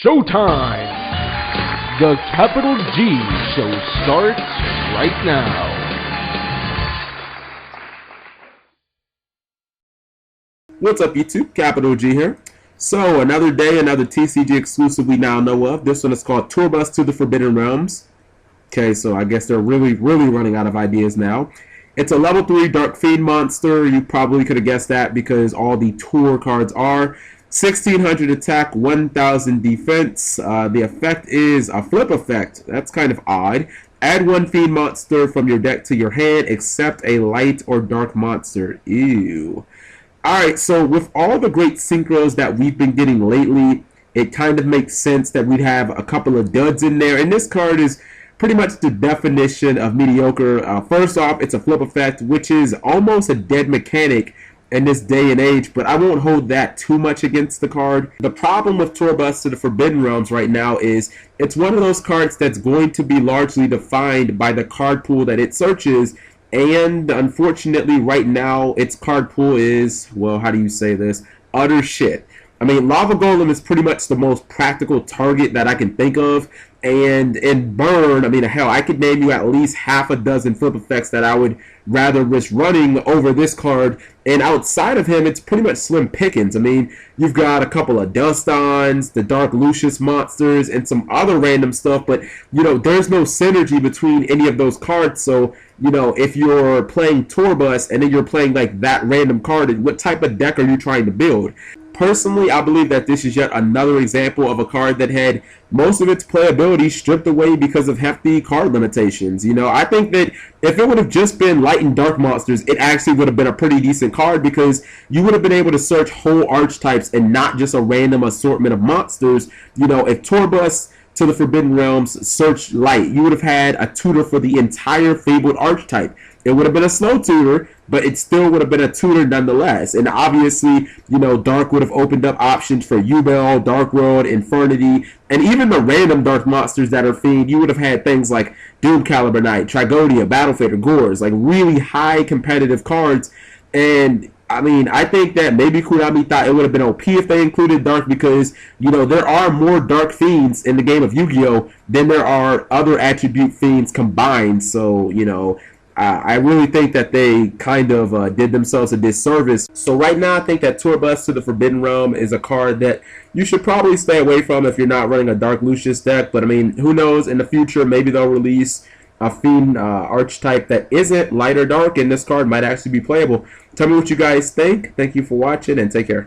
Showtime! The Capital G Show starts right now. What's up, YouTube? Capital G here. So, another day, another TCG exclusive we now know of. This one is called Tour Bus to the Forbidden Realms. Okay, so I guess they're really running out of ideas now. It's a level 3 Dark Fiend Monster. You probably could have guessed that because all the tour cards are 1600 attack, 1000 defense. The effect is a flip effect. That's kind of odd. Add one Fiend Monster from your deck to your hand except a light or dark monster. Ew. Alright, so with all the great synchros that we've been getting lately, it kind of makes sense that we'd have a couple of duds in there. And this card is pretty much the definition of mediocre. First off, it's a flip effect, which is almost a dead mechanic in this day and age, but I won't hold that too much against the card. The problem with Tour Bus to the Forbidden Realms right now is it's one of those cards that's going to be largely defined by the card pool that it searches, and unfortunately right now its card pool is, well, how do you say this? Utter shit. I mean, Lava Golem is pretty much the most practical target that I can think of, and in Burn, I mean, hell, I could name you at least half a dozen flip effects that I would rather risk running over this card, and outside of him, it's pretty much slim pickings. I mean, you've got a couple of Dust-Ons, the Dark Lucius monsters, and some other random stuff, but, you know, there's no synergy between any of those cards, so, you know, if you're playing Tour Bus and then you're playing, like, that random card, what type of deck are you trying to build? Personally, I believe that this is yet another example of a card that had most of its playability stripped away because of hefty card limitations. You know, I think that if it would have just been light and dark monsters, it actually would have been a pretty decent card because you would have been able to search whole archetypes and not just a random assortment of monsters. You know, if Tour Bus to the Forbidden Realms searched light, you would have had a tutor for the entire Fabled archetype. It would have been a slow tutor, but it still would have been a tutor nonetheless. And obviously, you know, Dark would have opened up options for Yubel, Dark World, Infernity, and even the random dark monsters that are Fiend. You would have had things like Doom Caliber Knight, Trigonia, Battlefader, Gores, like really high competitive cards. And I mean, I think that maybe Kurami thought it would have been OP if they included Dark because, you know, there are more Dark Fiends in the game of Yu-Gi-Oh! Than there are other attribute Fiends combined. So, you know, I really think that they kind of did themselves a disservice. So right now, I think that Tour Bus to the Forbidden Realm is a card that you should probably stay away from if you're not running a Dark Lucius deck. But I mean, who knows? In the future, maybe they'll release a Fiend archetype that isn't light or dark, and this card might actually be playable. Tell me what you guys think. Thank you for watching, and take care.